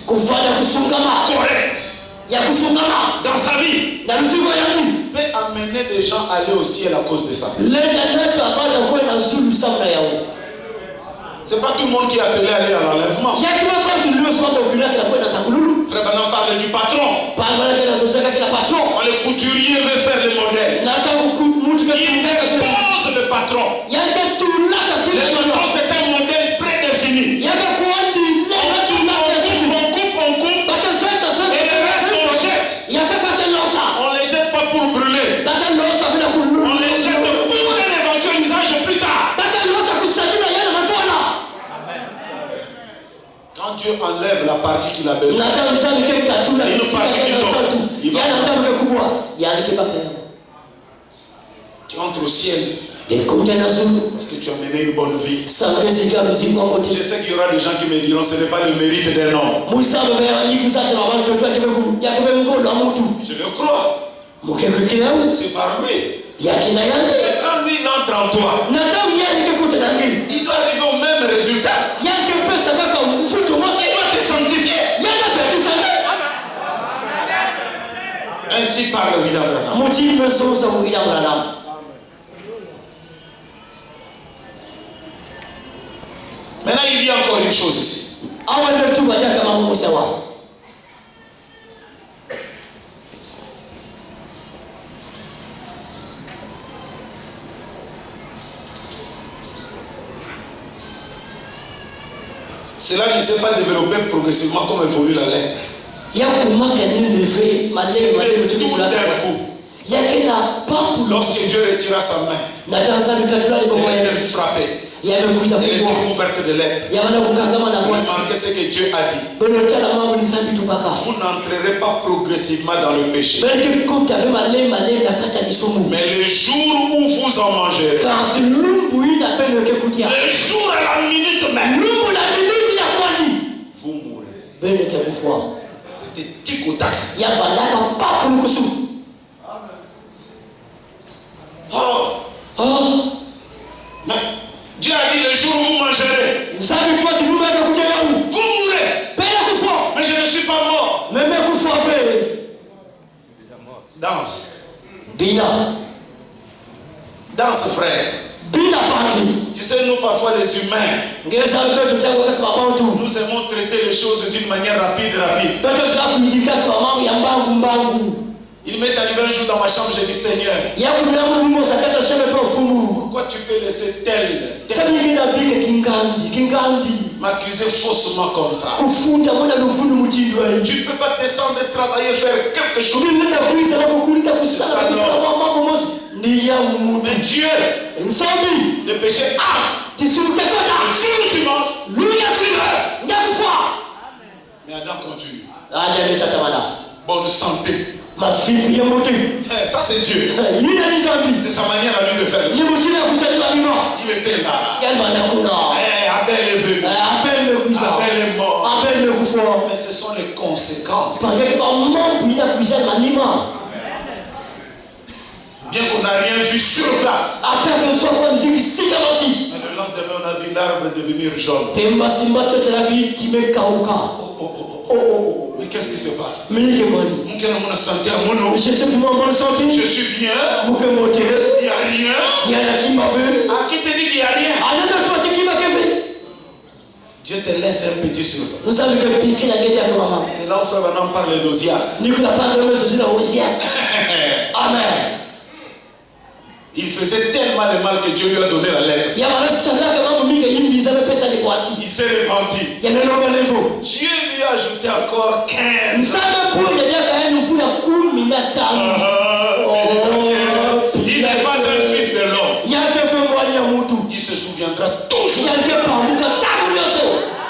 correct dans sa vie peut amener des gens à aller au ciel à cause de ça. C'est pas tout le monde qui est appelé à aller à l'enlèvement. Frère Branham parle du patron. Quand le couturier veut faire le modèle, il dépose le patron. Le patron, c'est un modèle prédéfini. On coupe, et le reste on jette. On ne les jette pas pour brûler. On les jette pour un éventuel usage plus tard. Quand Dieu enlève la partie qu'il a besoin, tu entres au ciel parce que tu as mené une bonne vie. Je sais qu'il y aura des gens qui me diront ce n'est pas le mérite d'un homme. Je le crois. C'est par lui. Mais quand lui il entre en toi, il doit arriver au même résultat. Il doit te sanctifier. Ainsi parle William Branham. Maintenant, il dit encore une chose ici. Cela ne s'est pas développé progressivement comme évolue la lettre. Lorsque Dieu retira sa main, il était frappé. Elle était couverte de lèpre. Il manquait ce que Dieu a dit. Vous n'entrerez pas progressivement dans le péché. Mais le jour où vous en mangerez, le jour à la minute même, vous mourrez. C'était tic au tac. Mais Dieu a dit le jour où vous mangerez, vous mourrez. Mais je ne suis pas mort. Danse. Danse, frère. Tu sais, nous parfois les humains, nous aimons traiter les choses d'une manière rapide. Il m'est arrivé un jour dans ma chambre, j'ai dit Seigneur, pourquoi tu peux laisser tel m'accuser faussement comme ça? Tu ne peux pas descendre et travailler, faire quelque chose. Mais Dieu, le péché le jour où tu manges, tu meurs. Mais Adam continue. Bonne santé. Ça c'est Dieu. C'est sa manière à lui de faire. Il était là. Abel est venu. Abel est mort. Mais ce sont les conséquences. Bien qu'on n'a rien vu sur place. Mais le lendemain on a vu l'arbre devenir jaune. Mais qu'est-ce qui se passe? Je suis bien. Il n'y a rien. À qui te dit qu'il n'y a rien? Dieu te laisse un petit sur toi. C'est là où Frère Branham parle d'Ozias. Amen. Il faisait tellement de mal que Dieu lui a donné la lèpre. Il s'est repenti. Dieu lui a ajouté encore 15. Il n'est pas un fils de l'homme. Il se souviendra toujours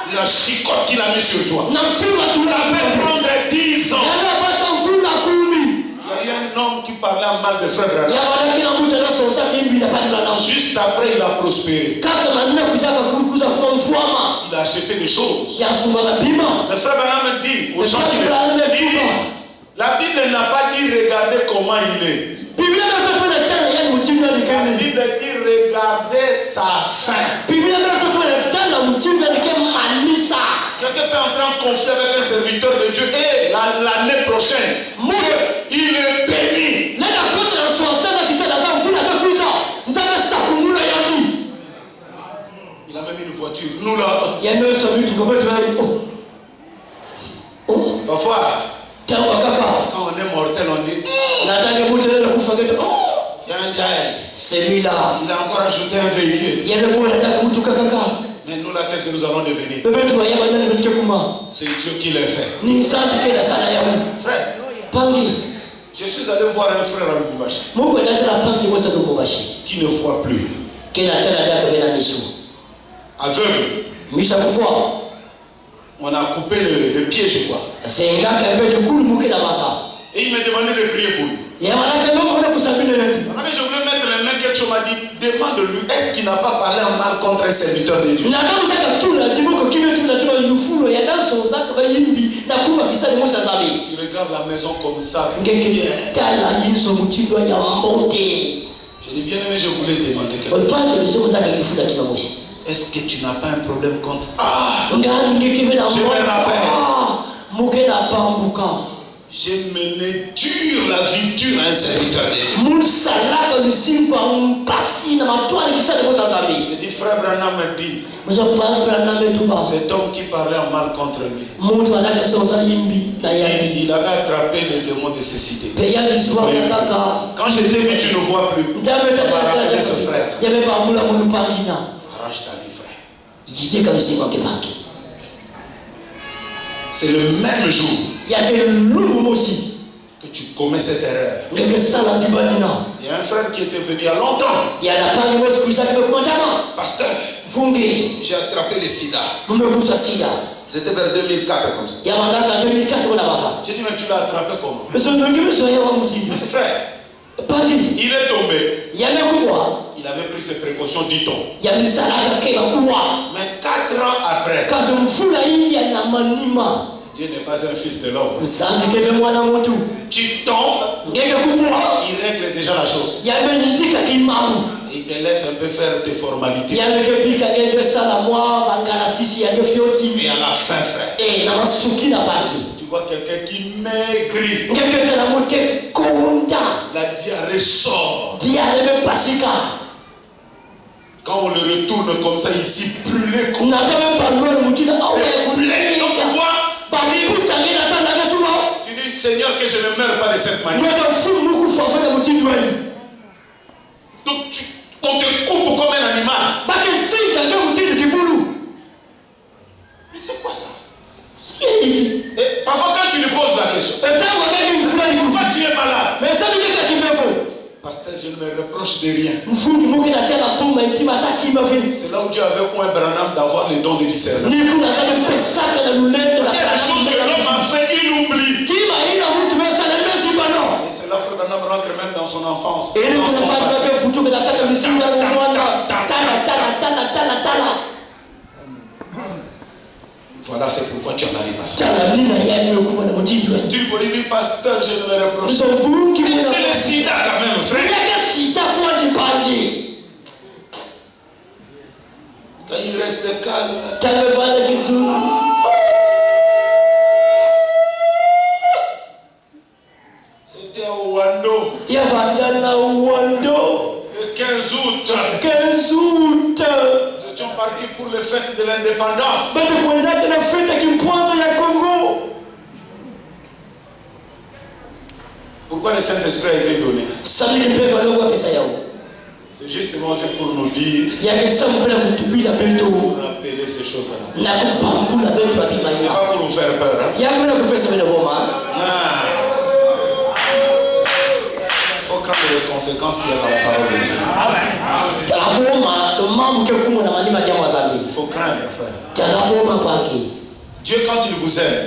de la chicotte qu'il a mis sur toi. Ça fait prendre 10 ans. Il y a un homme qui parlait en mal de Frère Branham. Juste après, il a prospéré. Il a acheté des choses. Mais Frère Branham dit aux gens qui disent, la Bible n'a pas dit regardez comment il est. La Bible dit regardez sa fin. Quelqu'un peut entrer en conflit avec un serviteur de Dieu et l'année prochaine, Dieu, il est béni. Il a même une voiture. Nous là. Il y a même celui qui peut être parfois, quand on est mortel, on dit il y a un gars. Celui-là. Il a encore ajouté un véhicule. Mais nous là, qu'est-ce que nous allons devenir? C'est Dieu qui l'a fait. Frère, je suis allé voir un frère à Lubumbashi qui ne voit plus. Aveugle. On a coupé le pied, je crois. Et il m'a demandé de prier pour lui. Je voulais mettre les mains, quelque chose m'a dit, demande-lui, est-ce qu'il n'a pas parlé en mal contre un serviteur de Dieu? Tu regardes la maison comme ça. Je l'ai bien aimé, je voulais demander quelque chose. Est-ce que tu n'as pas un problème contre... Je me rappelle. J'ai mené dur la vie dure à un serviteur de Dieu. J'ai dit, frère Branham me dit, cet homme qui parlait en mal contre lui, il avait attrapé le démon de cécité. Quand je t'ai vu, tu ne vois plus. Ça m'a rappelé ce frère. Arrache ta vie, frère. C'est le même jour que tu commets cette erreur. Il y a un frère qui était venu il y a longtemps. Pasteur, j'ai attrapé le sida. C'était vers 2004 comme ça. J'ai dit, mais tu l'as attrapé comment? Frère, il est tombé. Il avait pris ses précautions, dit-on. Mais 4 ans après, Dieu n'est pas un fils de l'homme. Tu tombes, il règle déjà la chose. Il te laisse un peu faire tes formalités. Et à la fin, frère, tu vois quelqu'un qui maigrit. La diarrhée sort. Quand on le retourne comme ça, ici, brûlé comme ça. Donc tu vois, tu dis, Seigneur, que je ne meurs pas de cette manière. Donc on te coupe comme un animal. Mais c'est quoi ça? Et parfois quand tu lui poses la question, pourquoi tu es malade? Pasteur, je ne me reproche de rien. C'est là où Dieu avait pour un Branham d'avoir le don de discernement. C'est la chose que l'homme a fait, il oublie. Et c'est là que Branham rentre même dans son enfance. Dans son passé. Voilà, c'est pourquoi tu en arrives à ça. Tu lui dis, pasteur, je ne me reproche pas. C'est le sida quand même, frère. Quand il reste calme. C'était au Wando. Le 15 août. Nous étions partis pour le fête de l'indépendance. Pourquoi le Saint-Esprit a été donné? C'est justement pour nous dire, pour rappeler ces choses-là. C'est pas pour nous faire peur. Hein? Il faut craindre les conséquences qu'il y a dans la parole de Dieu. Il faut craindre, frère. Dieu, quand il vous aime,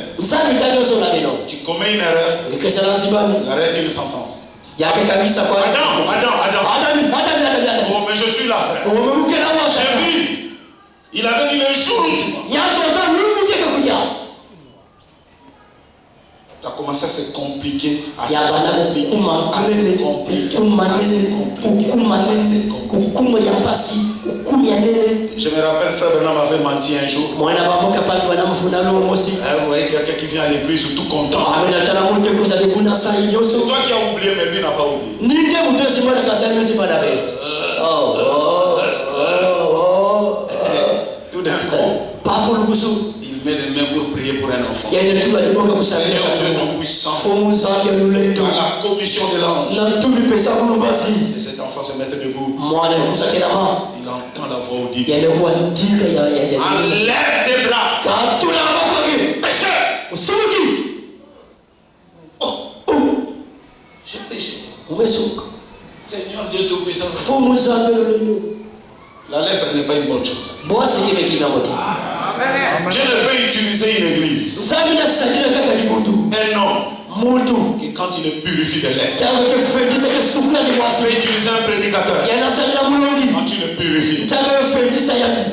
tu commets une erreur, il arrête une sentence. Adam. Oh, mais je suis là, frère. J'ai vu. Il avait dit le jour où tu vas. Ça a commencé à se compliquer. Je me rappelle, frère Bernard m'avait menti un jour. Vous voyez quelqu'un qui vient à l'église tout content. C'est toi qui as oublié, mais lui n'a pas oublié. Tout d'un coup, il met les mains pour prier pour un enfant. Seigneur Dieu Tout-Puissant, à la commission de l'ange, et cet enfant se mettait debout. Il entend la voix audible. Enlève tes bras. Péché. Oh, j'ai péché. Seigneur Dieu Tout-Puissant. La lèpre n'est pas une bonne chose. Dieu ne peut utiliser une église. Un homme qui, quand il est purifié de lèpre, peut utiliser un prédicateur quand il est purifié.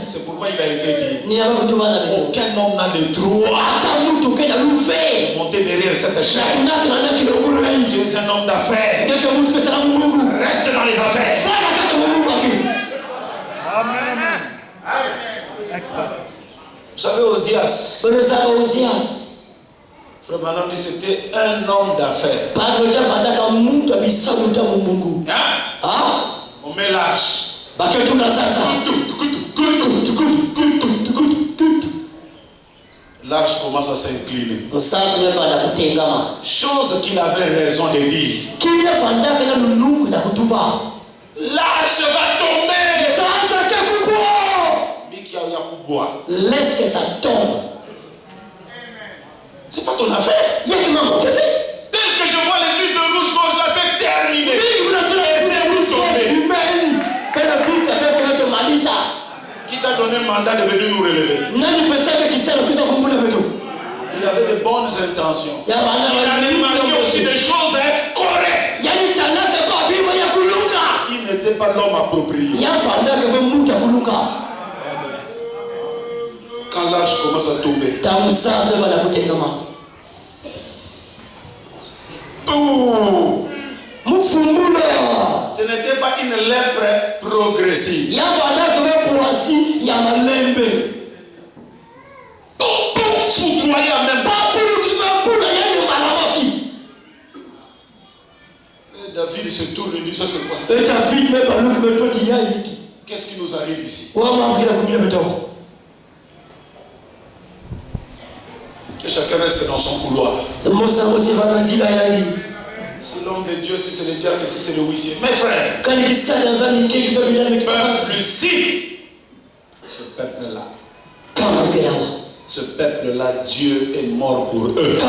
C'est pourquoi il a été dit aucun homme n'a le droit de monter derrière cette chaîne. Tu es un homme d'affaires. Reste dans les affaires. Vous savez, Osias, Frère Branham dit c'était un homme d'affaires. On met l'âge. L'âge commence à s'incliner. Chose qu'il avait raison de dire. L'âge va tomber. Laisse que ça tombe. C'est pas ton affaire. Il y a que maman qui fait. Tel que je vois l'église de rouge-gorge là, c'est terminé. Qui t'a donné un mandat de venir nous relever? Il avait de bonnes intentions. Il a remarqué aussi des choses correctes. Il n'était pas l'homme approprié. Quand l'âge commence à tomber, ce n'était pas une lèpre progressive. David se tourne et dit ça c'est quoi ça? Qu'est-ce qui nous arrive ici? Que chacun reste dans son couloir. C'est l'homme de Dieu, si c'est le diable, si c'est le huissier. Mes frères, peuple ici, ce peuple-là, Dieu est mort pour eux. Et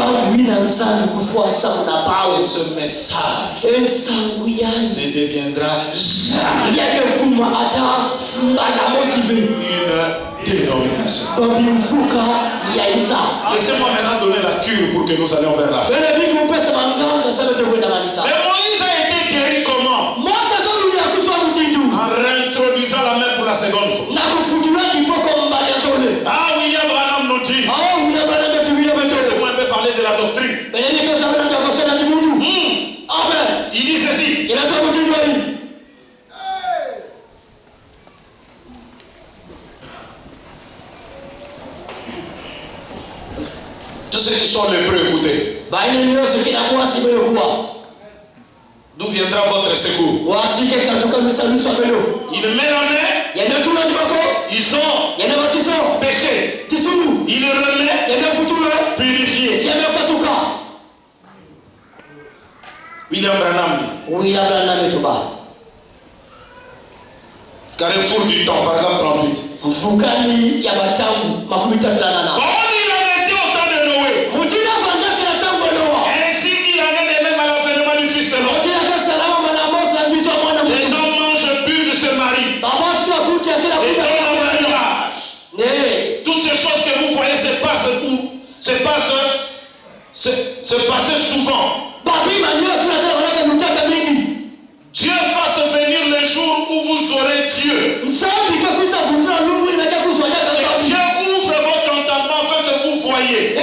ce message ne deviendra jamais une dénomination. Laissez-moi maintenant donner la cure pour que nous allions vers la fin. Mais Moïse a été guéri comment? En réintroduisant la main pour la seconde fois. Ah, William Branham nous dit. Laissez-moi un peu parler de la doctrine. Il dit ceci. Tous ceux qui sont lépreux, écoutez. D'où viendra votre secours? Il met la main. Ils ont péché. Il remet. Purifié. William Branham dit. Carrefour du temps, paragraphe 38. Comme il en était au temps de Noé. Ainsi il en est de même à l'avènement du Fils de l'homme. Les gens mangent, buvent, se marient. Et dans le mariage. Toutes ces choses que vous voyez se passent où? Se passent souvent. Dieu fasse venir le jour où vous aurez Dieu. Et Dieu ouvre votre entendement afin que vous voyez. Et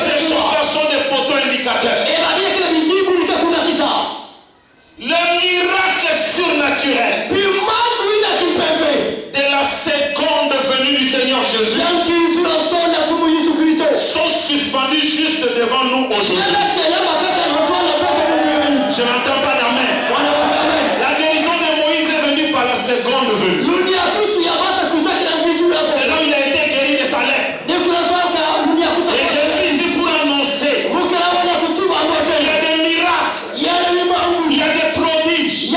ces choses-là sont des poteaux indicateurs. Le miracle surnaturel aujourd'hui. Je n'entends pas d'amen. La guérison de Moïse est venue par la seconde venue. C'est là où il a été guéri de sa lèpre. Et je suis ici pour annoncer qu'il y a des miracles, il y a des prodiges.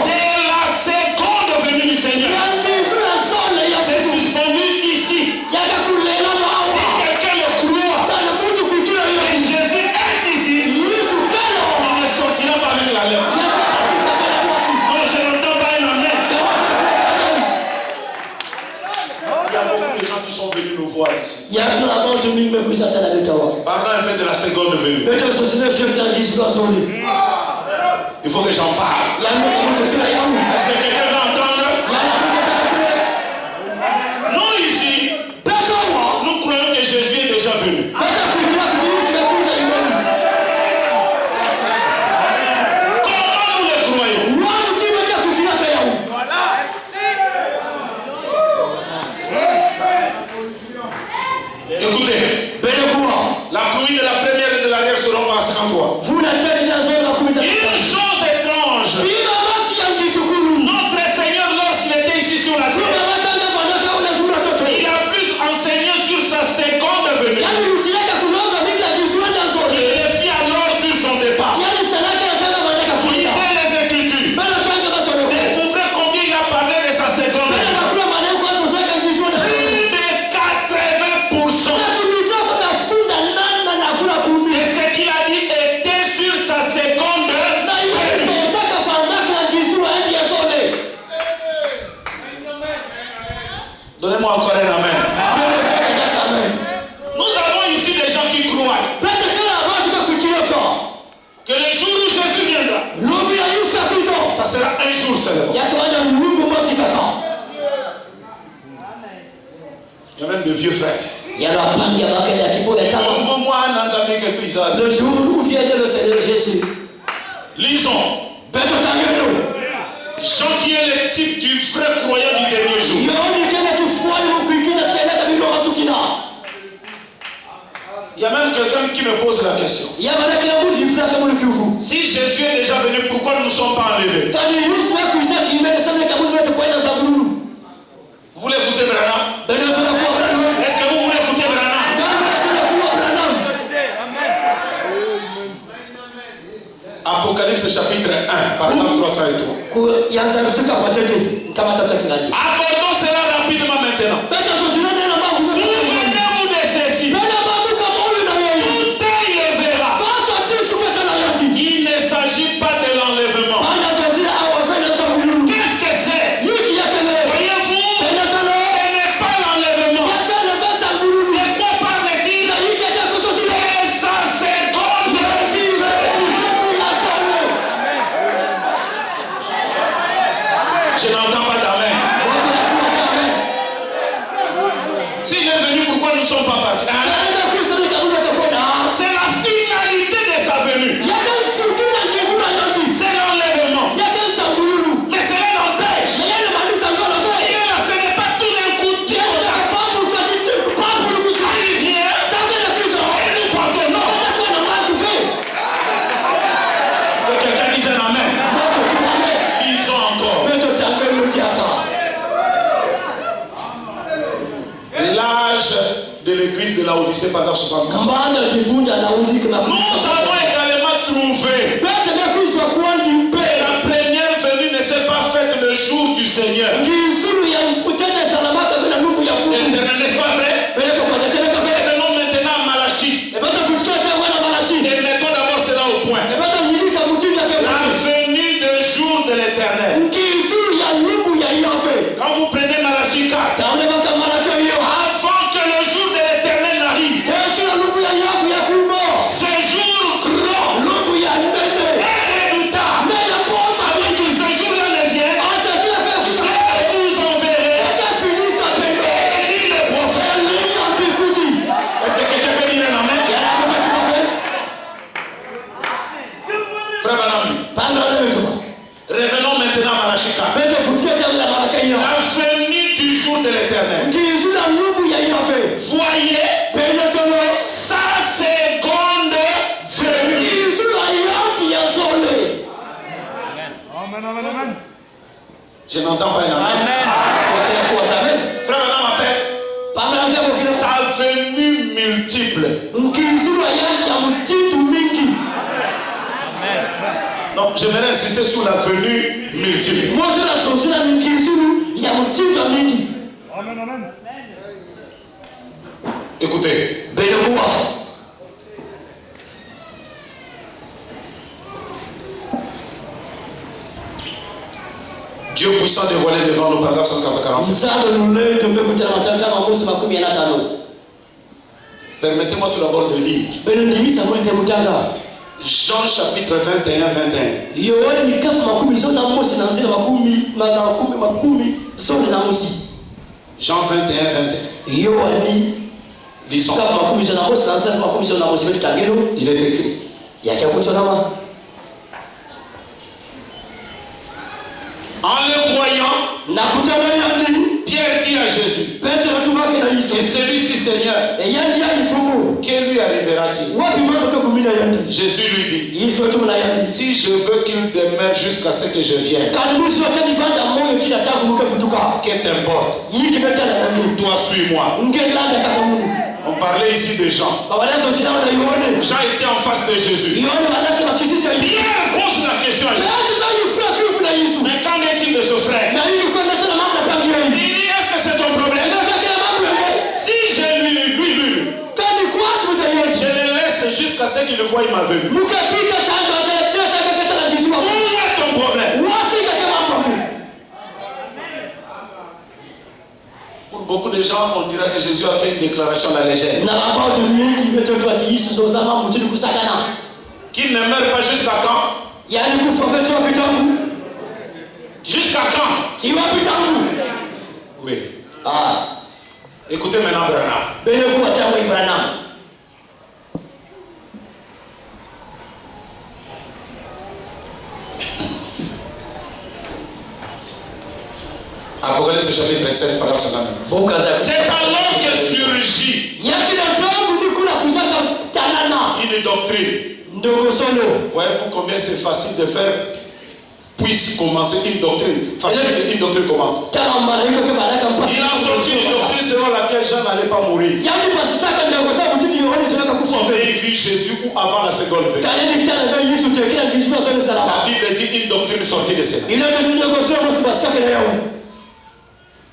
Dès la seconde venue du Seigneur, c'est suspendu ici. Si quelqu'un le croit, et Jésus est ici, il ne sortira pas avec la lèpre. Non, je n'entends pas un amen. Il y a beaucoup de gens qui sont venus nous voir ici. Parlons un peu de la seconde venue. Il faut que j'en parle. Est-ce que quelqu'un va entendre? Nous ici, nous croyons que Jésus est déjà venu. Comment nous le croyons? Écoutez, la pluie de la première et de l'arrière seront passées en toi. Une chose étrange, notre Seigneur, lorsqu'il était ici sur la terre, il a plus enseigné sur sa seconde venue. Il le fit alors sur son départ. Lisez les Écritures. Découvrez combien il a parlé de sa seconde venue. Plus de 80% de ce qu'il a dit était sur sa seconde venue. Donnez-moi encore un amen. Nous avons ici des gens qui croient que le jour où Jésus viendra, ça sera un jour seulement. Il y a même de vieux frères. Le jour où viendra le Seigneur Jésus, Lisons. Jean qui est le type du vrai croyant du dernier jour. Il y a même quelqu'un qui me pose la question. Si Jésus est déjà venu, pourquoi nous ne sommes pas enlevés? Vous voulez écouter Branham? Est-ce que vous voulez écouter Branham? Apocalypse chapitre 1, paragraphe 303. Abordons cela rapidement maintenant. Souvenez-vous de ceci. Tout il le verra. Il ne s'agit pas de l'enlèvement. Qu'est-ce que c'est? Voyez-vous, ce n'est pas l'enlèvement. De quoi parle-t-il? C'est sa seconde venue. Je n'entends pas d'amen. S'il est venu, pourquoi nous ne sommes pas partis? C'est la finalité de sa venue. C'est l'enlèvement. Mais cela n'empêche. Il est là, ce n'est pas tout d'un coup de il vient et nous pardonnons. Que quelqu'un dise un amen. Disons encore. L'âge de l'église de Laodicée pendant 60 ans. Nous avons également trouvé que la première venue ne s'est pas faite le jour du Seigneur. L'éternel, n'est-ce pas vrai? Revenons maintenant à Malachie. Et mettons d'abord cela au point. La venue de jour de l'éternel. Quand vous prenez Malachie 4, avant que le jour de l'éternel n'arrive, ce jour grand Je n'entends pas un amen. Frère, maintenant m'appelle. Sa venue multiple. Donc, j'aimerais insister sur la venue multiple. Écoutez. Dieu puissant dévoilé devant nous, paragraphe 147. Permettez-moi tout d'abord de lire. Jean chapitre 21, 21. Jean 21, 21. Lisons. Il est écrit. En le voyant, Pierre dit à Jésus, et celui-ci Seigneur, que lui arrivera-t-il? Jésus lui dit, si je veux qu'il demeure jusqu'à ce que je vienne, que t'importe, toi suis-moi. On parlait ici de Jean. Jean était en face de Jésus. Pierre pose la question à Jésus. Mais qu'en est-il de ce frère? Il dit, est-ce que c'est ton problème? Si je lui, je le laisse jusqu'à ce qu'il voie ma venue. Où est ton problème? Pour beaucoup de gens, on dira que Jésus a fait une déclaration à la légère. Qu'il ne meurt pas jusqu'à quand? Jusqu'à quand? Oui. Écoutez maintenant Branham. Apocalypse chapitre 7, paragraphe 59. C'est alors que surgit une doctrine. Voyez-vous combien c'est facile de faire puisse commencer une doctrine. Facile que une doctrine commence. Il a sorti une doctrine selon laquelle Jean n'allait pas mourir. On vérifie Jésus ou avant la seconde venue. La Bible dit une doctrine sortie de cela.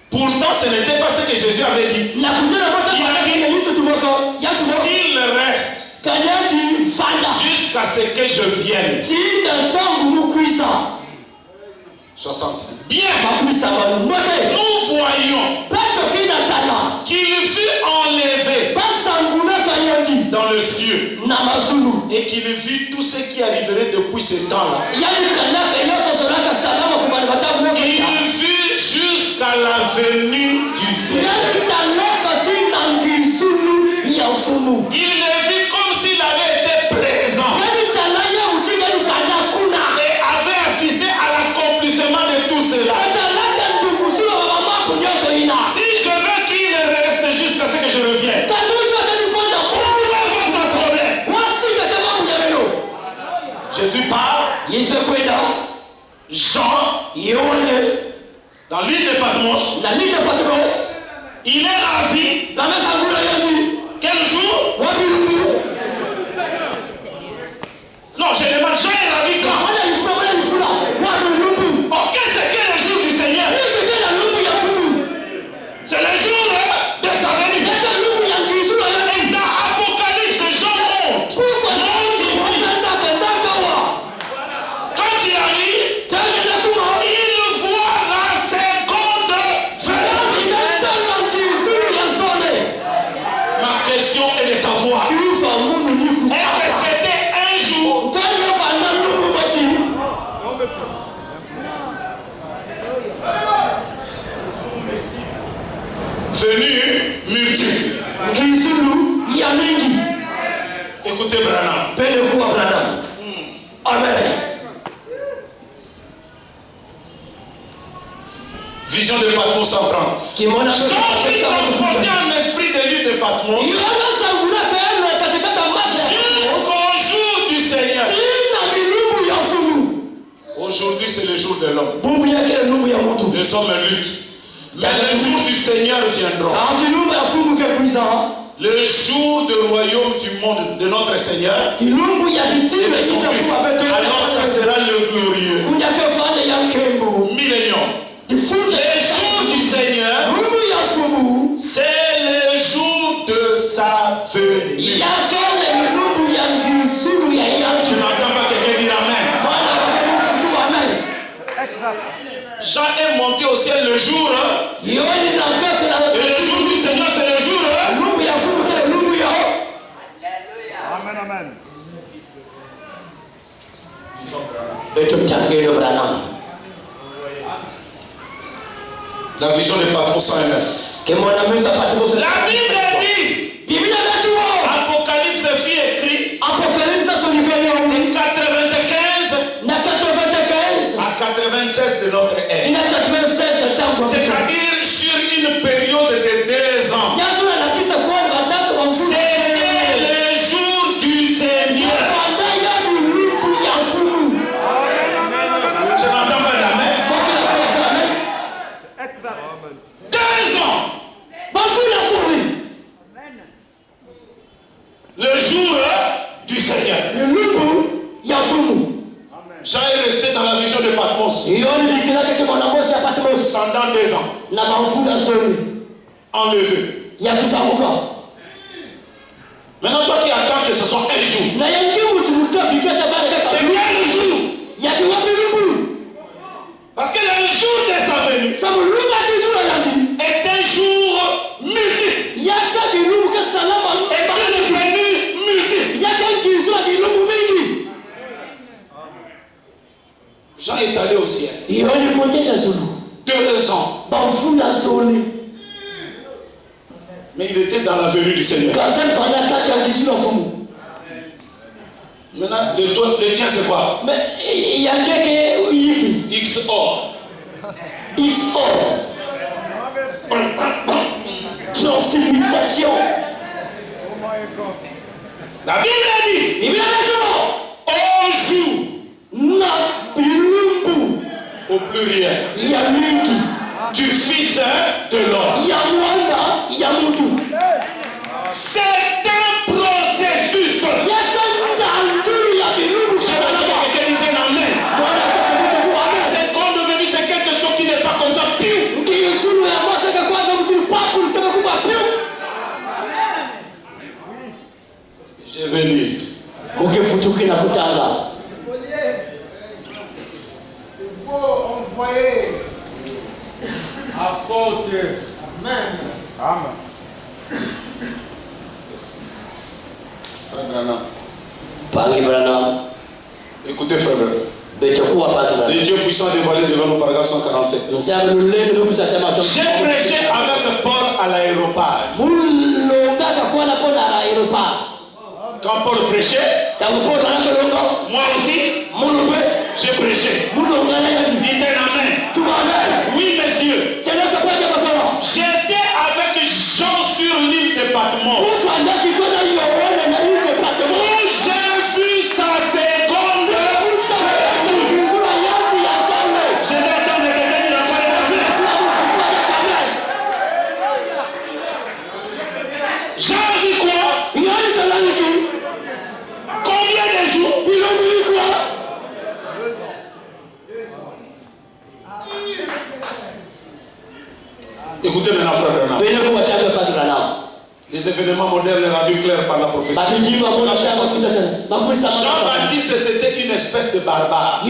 Pourtant, ce n'était pas ce que Jésus avait dit. Il a dit, s'il reste jusqu'à ce que je vienne. 60. Bien. Nous voyons qu'il fut enlevé dans le cieux et qu'il vit tout ce qui arriverait depuis ce temps-là. Il vit jusqu'à la venue du Seigneur. Il le vit comme s'il avait été présent et avait assisté à l'accomplissement de tout cela. Si je veux qu'il reste jusqu'à ce que je revienne, où est votre problème? Jésus parle. Jean, dans l'île de Patmos, il est ravi. Quel jour? Non, je demande, Jean est ravi quand? Ok, c'est quel le jour du Seigneur? C'est le jour de sa venue. Et dans Apocalypse, Jean monte ici. Quand il arrive, il voit la seconde venue. Ma question est de savoir, est-ce que c'était un jour? Venue multiple. Écoutez Branham. Amen. Vision de Patmos en prend. Jean fut transporté en esprit de l'île de Patmos jusqu'au jour du Seigneur. Aujourd'hui c'est le jour de l'homme. sommes en lutte. Mais le jour du Seigneur viendra. Le jour du royaume du monde de notre Seigneur. Alors ça sera le glorieux. Millénium. Le jour du Seigneur, c'est le jour de sa venue. Je n'entends pas quelqu'un dire Amen. Jean est monté au ciel le jour. Et le jour du Seigneur, c'est le jour. Amen, amen. La vision de Patmos 109. La Bible dit, Apocalypse fut écrit de 95 à 96 de notre ère. C'est-à-dire sur une période de 2 ans. C'était le jour du Seigneur. Je n'entends pas d'amen. 2 ans. Le jour du Seigneur. Jean est resté dans la vision de Patmos pendant 2 ans. Enlevé. Maintenant, toi qui attends que ce soit un jour. C'est quel jour? Parce que le jour de sa venue est un jour multiple. Est une venue multiple. Jean est allé au ciel. 2 ans. Mais il était dans la venue du Seigneur. Maintenant, le tien c'est quoi? XOR. Transmutation. La Bible dit au jour, au pluriel, du Fils de l'homme. C'est un processus. C'est comme devenu, c'est quelque chose qui n'est pas comme ça. Je vais lire. Apôtre. Amen. Amen. Frère Branham. Pangi Branham. Écoutez, frère Branham. Le Dieu puissant dévoilé devant nous, paragraphe 147. J'ai prêché avec Paul à l'aéroport. Quand Paul prêchait, moi aussi, j'ai prêché. Dites Amen. Oui, messieurs. J'étais avec Jean sur l'île de Patmos. J'ai vu sa seconde. Je vais attendre que quelqu'un dise encore Jean dit quoi? Combien de jours? Écoutez maintenant, frère Branham. Les événements modernes rendus clairs par la prophétie. Jean-Baptiste, c'était une espèce de barbare. Un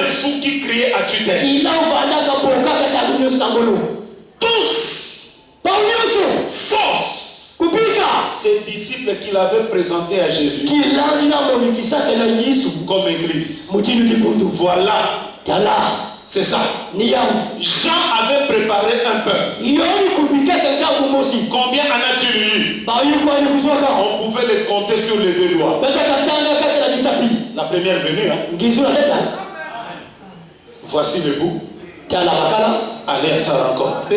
fou qui criait à tue-tête. Tous, sauf ses disciples qu'il avait présentés à Jésus comme église. Voilà. C'est ça. Jean avait préparé un peuple. Combien en a-t-il eu? On pouvait les compter sur les 2 doigts. La première venue. Voici le bout. Allez à sa rencontre.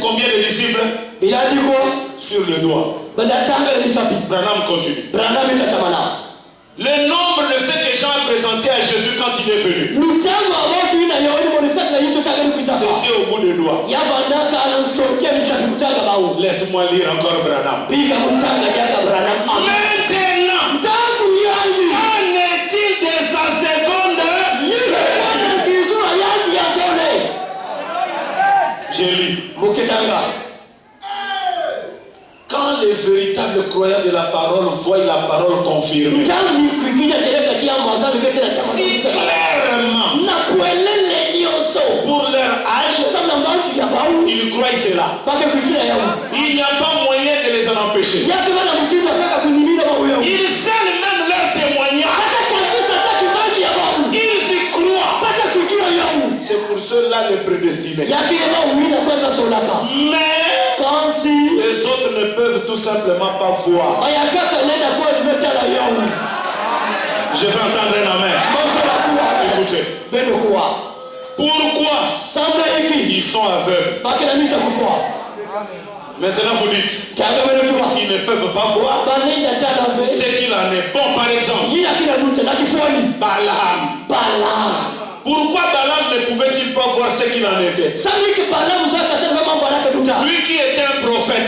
Combien de disciples? Sur le doigt. Branham continue. Le nombre de ce que Jean a présenté à Jésus quand il est venu, c'était au bout de doigts. Laisse-moi lire encore Branham. Maintenant, qu'en est-il de sa seconde? J'ai lu. Quand les véritables croyants de la parole voient la parole confirmée, si clairement, pour leur âge, ils croient cela. Il n'y a pas moyen de les en empêcher. Ils scellent même leur témoignage. Ils y croient. C'est pour ceux-là les prédestinés. Mais les autres ne peuvent tout simplement pas voir. Je vais entendre un amen. Écoutez. Pourquoi ils sont aveugles? Maintenant vous dites, ils ne peuvent pas voir ce qu'il en est. Bon, par exemple, Balaam. Pourquoi Balaam ne pouvait-il pas voir ce qu'il en était? Lui qui était un prophète.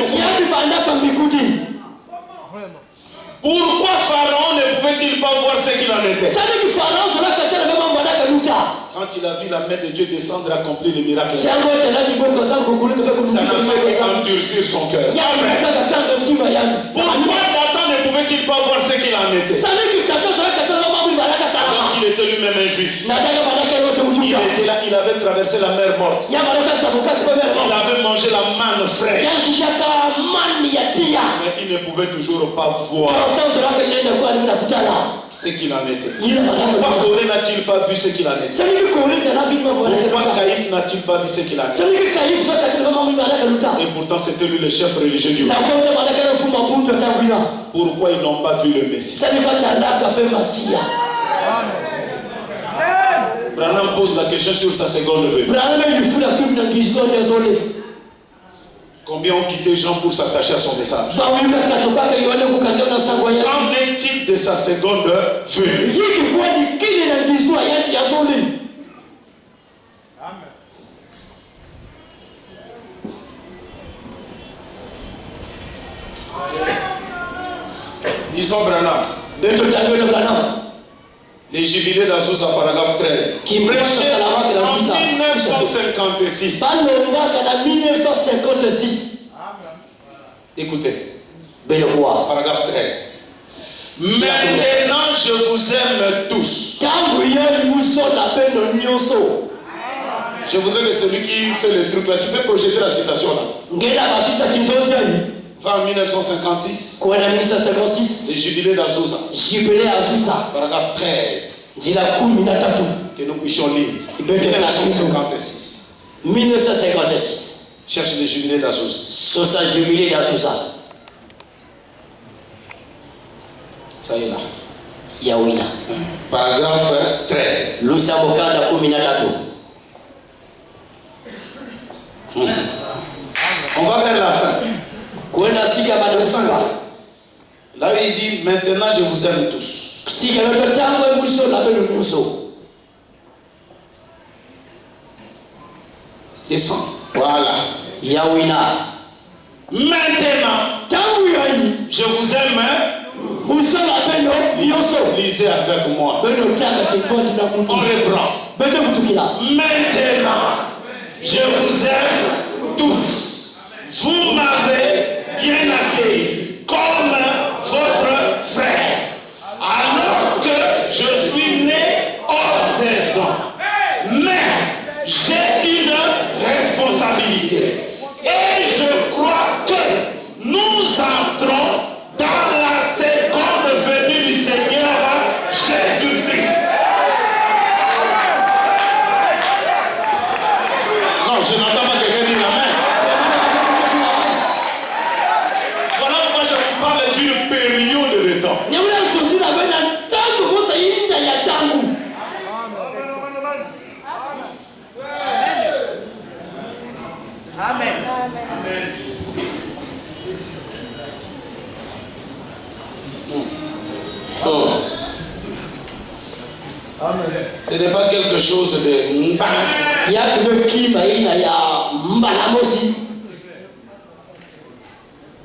Pourquoi Pharaon ne pouvait-il pas voir ce qu'il en était? Quand il a vu la main de Dieu descendre et accomplir les miracles, ça n'a fait qu'endurcir son cœur. Pourquoi Nathan ne pouvait-il pas voir ce qu'il en était? Alors qu'il était lui-même un juif. Il était là, il avait traversé la mer morte. Il avait mangé la manne fraîche. Mais il ne pouvait toujours pas voir ce qu'il en était. Pourquoi Corée n'a-t-il pas vu ce qu'il en était? Pourquoi Caïphe n'a-t-il pas vu ce qu'il en était? Et pourtant c'était lui le chef religieux du monde. Pourquoi ils n'ont pas vu le Messie? Branham pose la question sur sa seconde venue. Combien ont quitté Jean pour s'attacher à son message? Qu'en est-il de sa seconde venue? Disons Branham. Les jubilés d'Azusa, paragraphe 13. Qui prêchait en 1956. Écoutez. Paragraphe 13. Maintenant, je vous aime tous. Je voudrais que celui qui fait le truc là, tu peux projeter la citation là. Va en 1956. Les jubilés d'Azusa. Paragraphe 13. Que nous puissions lire. 1956. 1956. Cherche les jubilés d'Azusa. Ça y est là. Yawina. Paragraphe 13. Lusamokanda 13. On va vers la fin. Là où il dit maintenant je vous aime tous. Descends. Voilà. Yawina. Maintenant je vous aime. Lisez avec moi. On reprend. Maintenant je vous aime tous. Vous m'avez bien accueilli comme votre frère, alors que je suis né hors saison. Mais j'ai une responsabilité. Et je crois que nous entrons dans la seconde venue du Seigneur Jésus-Christ. Non, je n'entends pas quelqu'un dire amen. Ce n'est pas quelque chose de...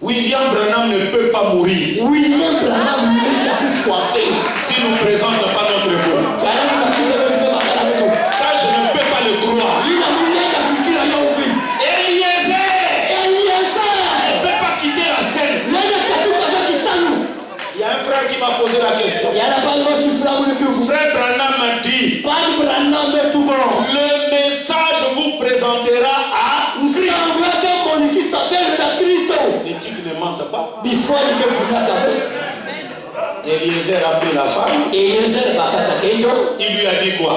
William Branham ne peut pas mourir. William Branham S'il ne nous présente pas notre beau. Ça, je ne peux pas le croire. Eliezer ne peut pas quitter la scène. Il y a un frère qui m'a posé la question. Frère Branham m'a dit, le message vous présentera à Christ. Les types ne mentent pas. Eliezer a pris la femme. Il lui a dit quoi?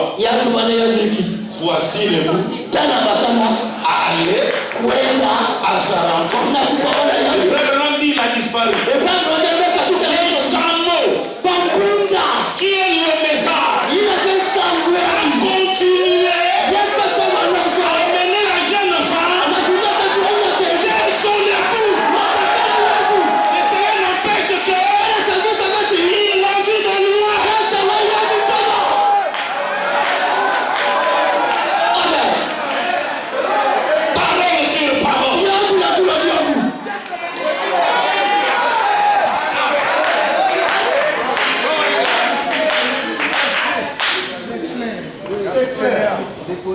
Voici le bout. Allez à sa rencontre. Le frère Branham dit, il a disparu. Le chameau qui est le message a continué à amener la jeune femme. Elles sont les coups. Mais cela n'empêche que il l'a vu de loin. Parole sur parole.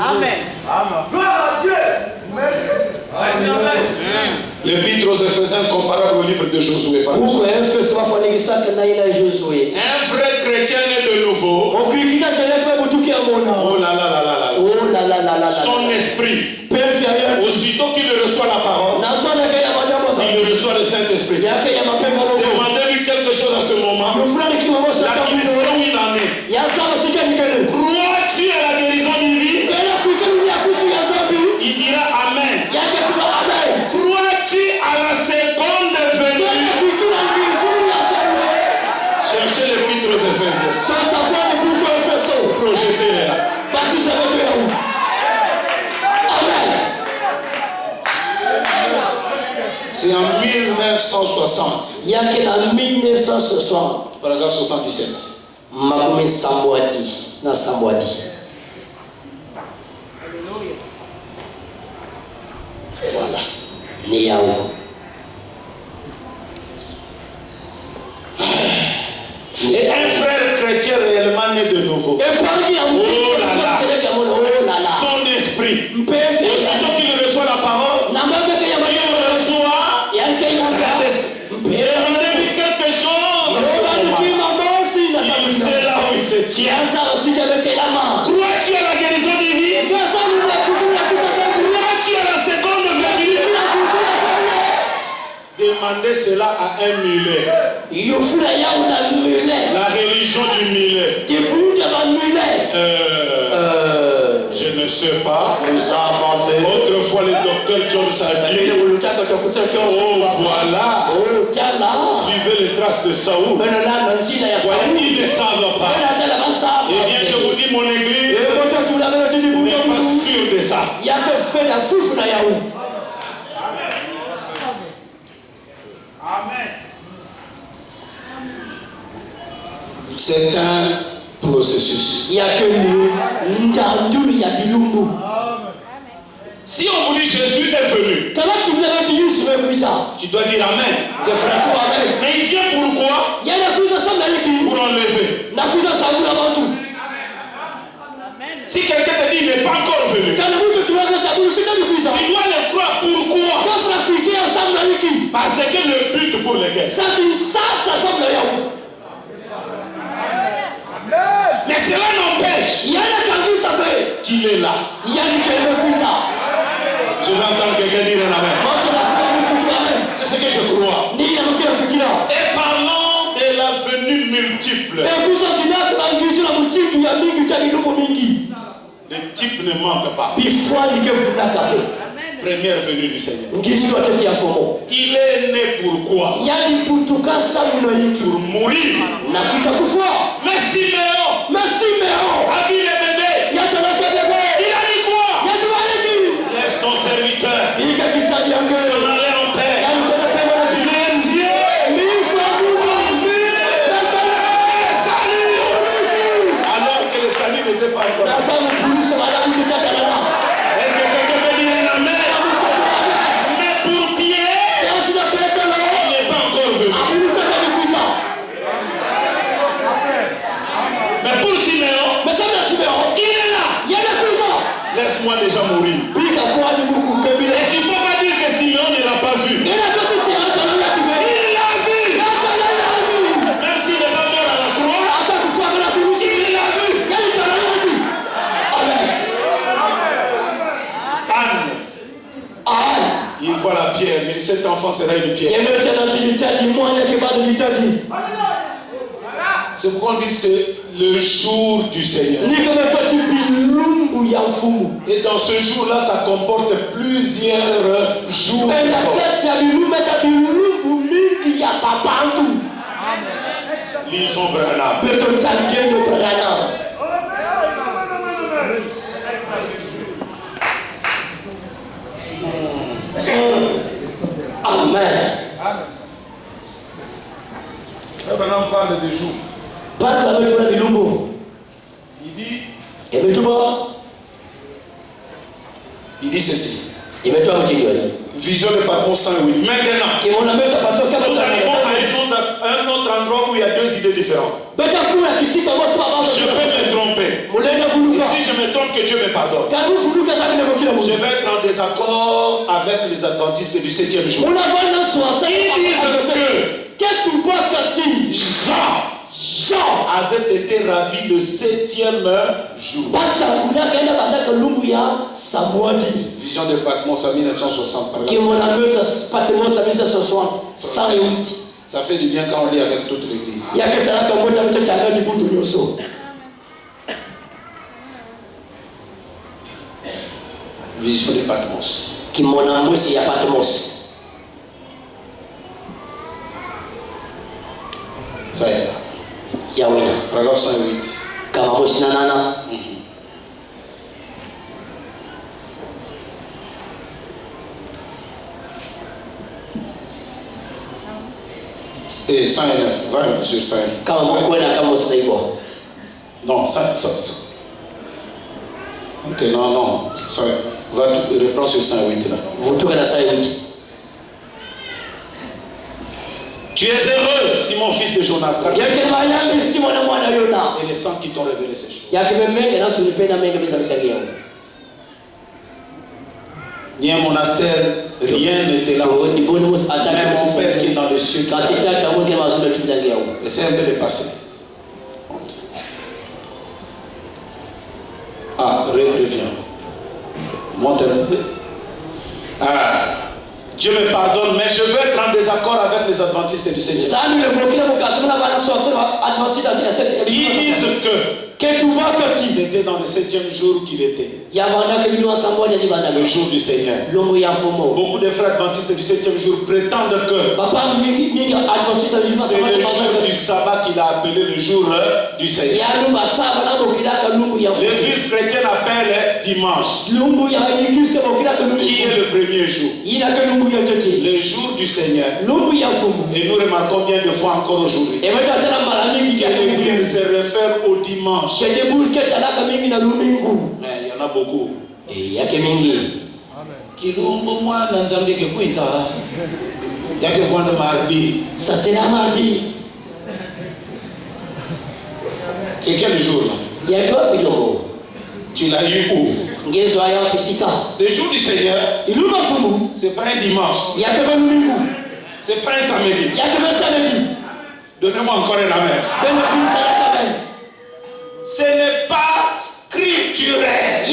Amen. Gloire à Dieu. Merci. L'épître aux Éphésiens comparable au livre de Josué. Un vrai chrétien né de nouveau. Oh là là là là là. Son esprit. Aussitôt qu'il reçoit la parole, il reçoit le Saint-Esprit. Demandez-lui quelque chose à ce moment. La guérison où il en est. Crois-tu à la guérison divine? Il dira Amen. Crois-tu à la seconde venue? Cherchez l'épître aux Éphésiens. Projetez-les là. C'est en 1960. Paragraphe 77. Voilà. Et un frère chrétien réellement né de nouveau. Oh là là. Son esprit. Aussitôt qu'il reçoit la parole, il reçoit. Demandez-lui quelque chose. Il sait là où il se tient. Crois-tu à la guérison divine? Crois-tu à la seconde venue? Demandez cela à un mulet. La religion du mulet. Je ne sais pas. Autrefois, le docteur Jones a dit, oh voilà, suivez les traces de Saoul. Voilà, ils ne savent pas. Eh bien, je vous dis, mon église n'est pas sûr de ça. Amen. C'est un processus. Si on vous dit Jésus est venu, tu dois dire Amen. Mais il vient pourquoi? Pour enlever. Si quelqu'un te dit il n'est pas encore venu, tu dois le croire. Pourquoi? Parce que le but pour lequel. Mais cela n'empêche qu'il est là. Je vais entendre quelqu'un dire un Amen. C'est ce que je crois. Et parlons de la venue multiple. Les types ne mentent pas. Première venue du Seigneur. Il est né pourquoi? Pour mourir. Mais Siméon a vu les bébés. Il a dit quoi? Laisse ton serviteur s'en aller en paix. Les yeux ont vu le salut. Alors que le enfant sera une pierre. C'est pourquoi on dit c'est le jour du Seigneur. Et dans ce jour-là, ça comporte plusieurs jours. Lisons Branham. Amen. Branham parle des jours. Il dit ceci. Vision de Patmos 108. Maintenant, nous arrivons à un autre endroit où il y a deux idées différentes. Je peux me tromper. Si je me trompe, que Dieu me pardonne. Je vais être en désaccord avec les adventistes du 7e jour. Ils disent que Jean avait été ravi le 7e jour. Vision de Patmos en 1960. Ça fait du bien quand on lit avec toute l'église. Vision de Patmos. Ça y est. Paragraphe 108. Et 109, va sur 109. Non, ça. Ok, non. Ça, va, reprends sur 108 là. Tu es heureux, Simon, fils de Jonas. Et les sangs qui t'ont révélé ces choses. Ni un monastère, rien n'était là. Même mon Père qui est dans les cieux. Essaye un peu de passer. Ah, reviens. Monte un peu. Dieu me pardonne, mais je veux être en désaccord avec les adventistes du Seigneur. Ils disent que c'était dans le 7e jour qu'il était. Le jour du Seigneur. Beaucoup de frères adventistes du 7e jour prétendent que c'est le jour du sabbat qu'il a appelé le jour du Seigneur. L'église chrétienne appelle dimanche, qui est le premier jour. Le jour du Seigneur. Et nous remarquons bien de fois encore aujourd'hui que l'église se réfère au dimanche. Mais il y en a beaucoup. Ça c'est la mardi. C'est quel jour là? Tu l'as eu où? Le jour du Seigneur, c'est pas un dimanche. C'est pas un samedi. Donnez-moi encore un amen. Ce n'est pas scripturel.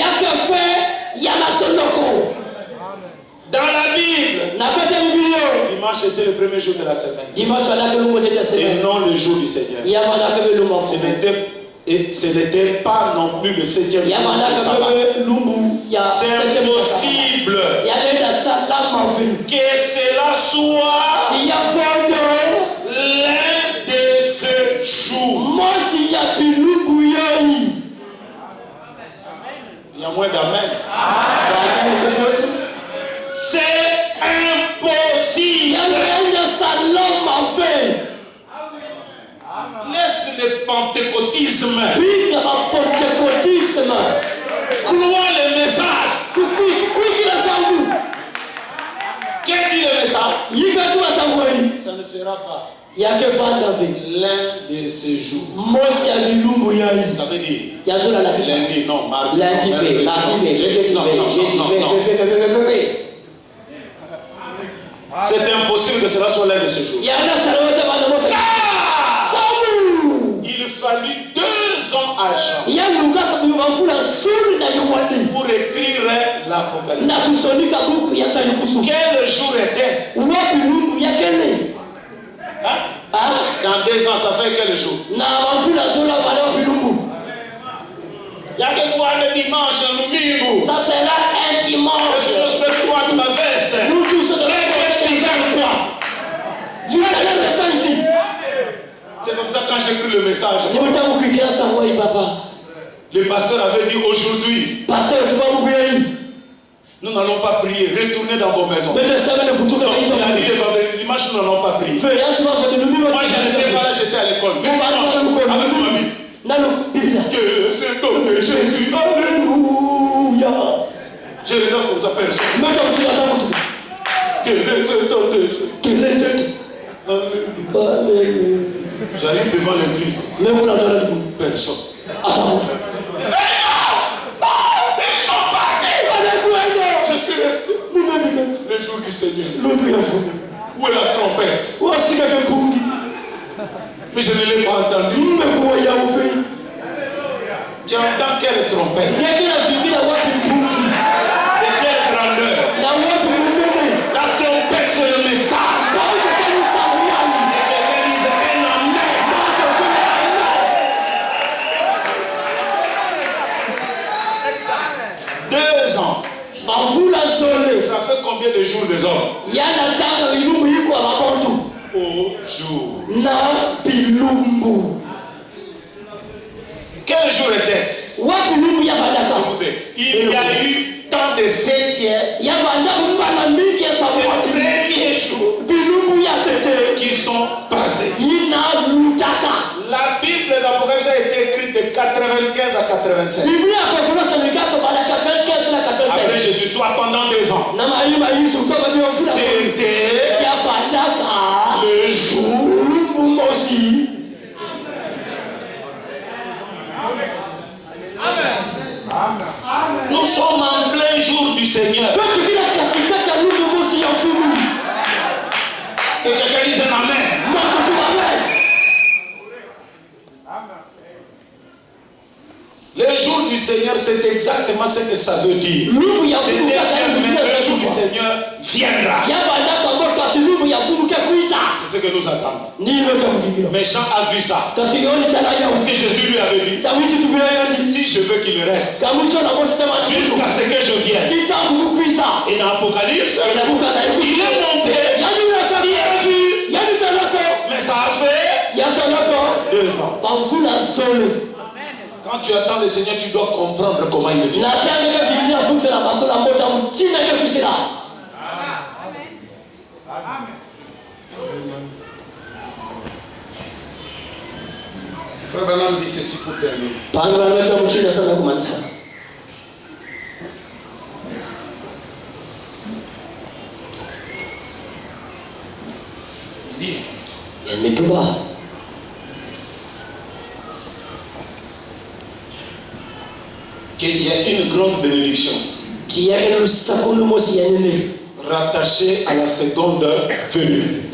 Dans la Bible, dimanche était le premier jour de la semaine. Et non le jour du Seigneur. Ce n'était pas non plus le 7e jour du sabbat. C'est possible que cela soit l'un de ces jours. Il y a moins d'amen. C'est impossible. Laisse le pentecôtisme. Crois le message. Qu'est-ce dit le message? Ça ne sera pas l'un de ces jours. Ça veut dire lundi, non, mardi. C'est impossible que cela soit l'un de ces jours. Il fallut 2 ans à Jean pour écrire l'Apocalypse. Quel jour était-ce? Dans 2 ans, ça fait quel jour? Il y a que voir le dimanche, le domingo. Ça sera un dimanche. Je me mets quoi de ma veste? Nous tous devons faire quoi? Vous allez rester ici. C'est comme ça quand j'ai cru le message. Le pasteur avait dit aujourd'hui, nous n'allons pas prier, retournez dans vos maisons. Il a dit le dimanche, nous n'allons pas prier. Moi, je n'étais pas là, j'étais à l'école. Mais avec ma Bible. Que c'est homme de Jésus. Alléluia. Je regarde comme ça, personne. Que c'est homme de Jésus. Alléluia. J'arrive devant l'église. Personne. Seigneur! Ils sont partis! Je suis resté. Le jour du Seigneur. Où est la trompette? Mais je ne l'ai pas entendu. Tu entends quelle trompette? De quelle grandeur? La trompette, c'est le message. Ça fait combien de jours des hommes? Au jour. Quel jour était-ce? Il y a eu tant de septièmes. Les premiers jours qui sont passés. La Bible d'Apocalypse a été écrite de 95 à 87. Après Jésus, soit pendant 2 ans. C'était le jour. Nous sommes en plein jour du Seigneur. Que quelqu'un dise un amen. Le jour du Seigneur, c'est exactement ce que ça veut dire. C'est le jour du Seigneur viendra. C'est ce que nous attendons. Mais Jean a vu ça. Parce que Jésus lui avait dit, si je veux qu'il reste jusqu'à ce que je vienne. Et dans l'Apocalypse, il est monté, il a vu, mais ça a fait 2 ans. Quand tu attends le Seigneur, tu dois comprendre comment il vient. Frère Branham dit ceci pour terminer. Dis. Qu'il y a une grande bénédiction rattachée à la seconde venue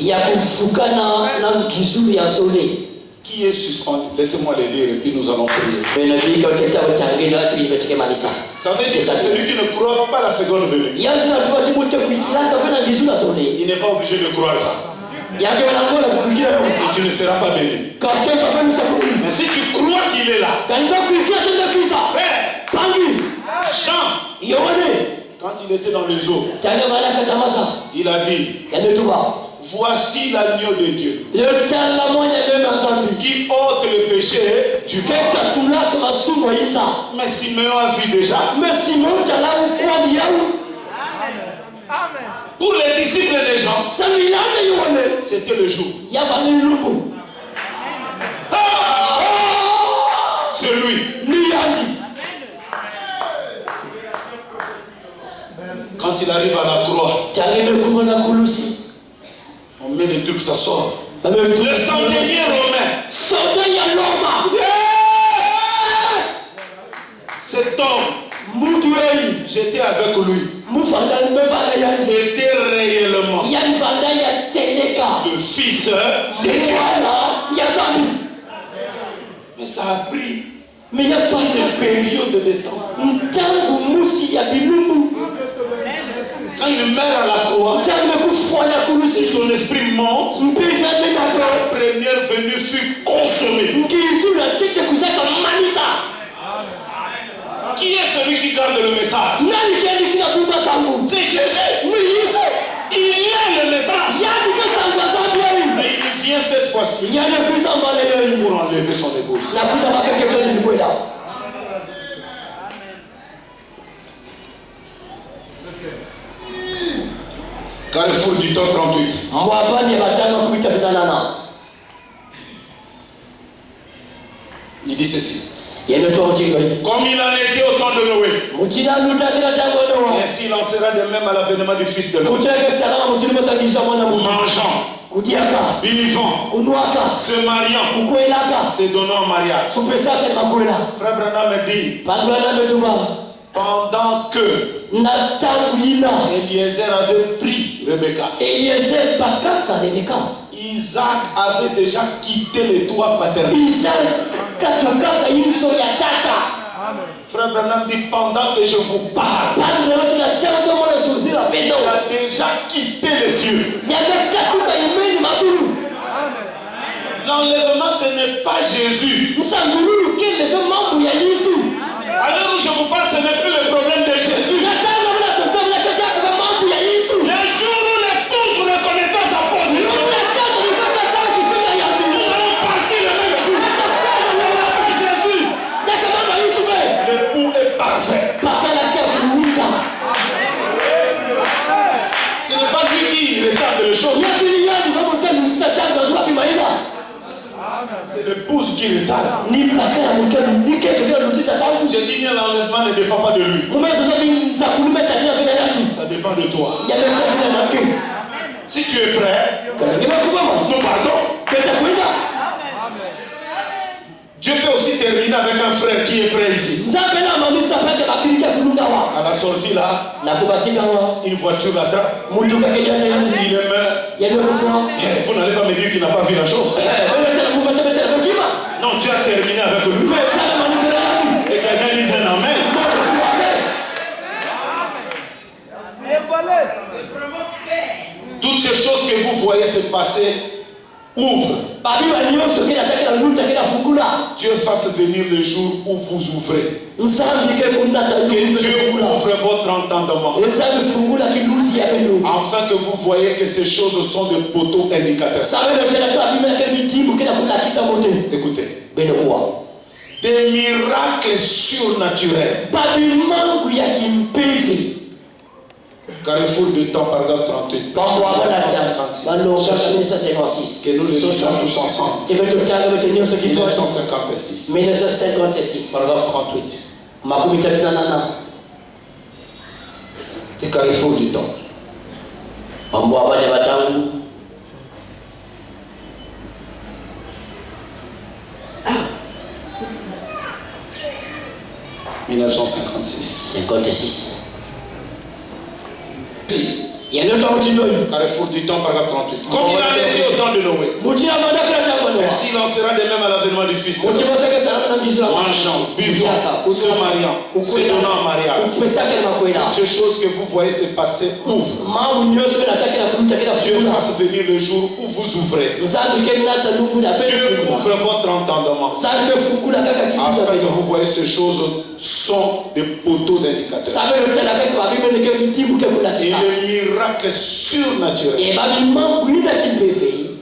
qui est suspendue. Laissez-moi le lire et puis nous allons prier. Ça veut dire que celui qui ne croit pas la seconde venue, il n'est pas obligé de croire ça. Et tu ne seras pas béni. Mais si tu crois qu'il est là, Jean, quand il était dans les eaux, il a dit, voici l'agneau de Dieu qui ôte le péché du monde. Mais Simeon a vu déjà. Pour les disciples des gens, c'était le jour. Celui. Quand il arrive à la croix, on met les trucs, ça sort. Le centenier romain. Cet homme, j'étais avec lui. Il était réellement le fils de Dieu. Mais ça a pris une période de temps. Quand il meurt à la croix, si son esprit monte, la première venue fut consommée. Qui est celui qui garde le message? C'est Jésus. Il est le message. Mais il vient cette fois-ci pour enlever son épouse. Carrefour du temps 38. Il dit ceci. Comme il en était au temps de Noé, ainsi il en sera de même à l'avènement du Fils de l'homme. Mangeant, buvant, se mariant, se donnant en mariage. Frère Branham me dit, pendant que Eliezer avait pris Rebecca, Isaac avait déjà quitté les toits paternels. Frère Branham dit, pendant que je vous parle, il a déjà quitté les cieux. L'enlèvement, ce n'est pas Jésus. Alors où je vous parle, ce n'est plus le problème de Jésus. Le jour où l'épouse reconnaîtra sa position, nous allons partir le même jour. Jésus, l'époux est parfait. Ce n'est pas lui qui retarde les choses. C'est l'épouse qui retarde. Je dis bien, l'enlèvement ne dépend pas de lui. Ça dépend de toi. Si tu es prêt, nous partons. Dieu peut aussi terminer avec un frère qui est prêt ici. À la sortie là, une voiture l'attrape. Il est mort. Vous n'allez pas me dire qu'il n'a pas vu la chose. Non, tu as terminé avec lui. Et quelqu'un dise un amen. Toutes ces choses que vous voyez se passer, ouvre. Dieu fasse venir le jour où vous ouvrez. Que Dieu ouvre votre entendement. Afin que vous voyez que ces choses sont des poteaux indicateurs. Écoutez. Des miracles surnaturels. Carrefour du temps, paragraphe 38. Que nous le disions tous ensemble. 1956. Paragraphe 38. C'est Carrefour du temps. 1956. Carrefour du temps, paragraphe 38. Comme il a été au temps de Noé, ainsi il en sera de même à l'avènement du Fils de l'homme. Mangeant, buvant, se mariant, se donnant en mariage. Ces choses que vous voyez se passer ouvrent. Dieu fasse venir le jour où vous ouvrez. Dieu ouvre votre entendement. Afin que vous voyez ces choses sont des poteaux indicateurs. Et les miracles surnaturels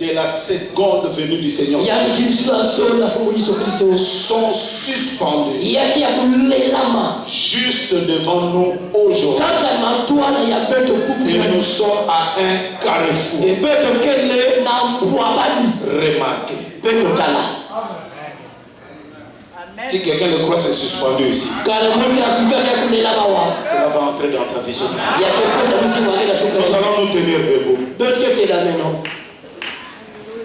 de la seconde venue du Seigneur sont suspendus juste devant nous aujourd'hui. Et nous sommes à un carrefour. Remarquez. Si quelqu'un le croit, c'est suspendu ici. Cela va entrer dans ta vision. Nous allons nous tenir debout.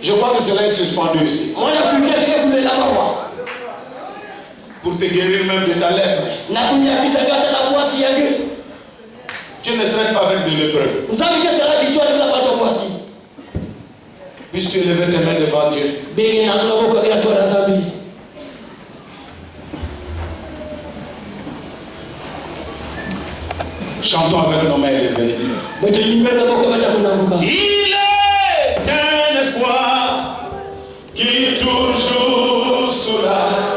Je crois que cela est suspendu ici. Pour te guérir même de ta lèpre. Tu ne traites pas avec des lépreux. Puisses-tu lever tes mains devant Dieu. Chantons avec nos mains élevées. Il est un espoir qui toujours soulage.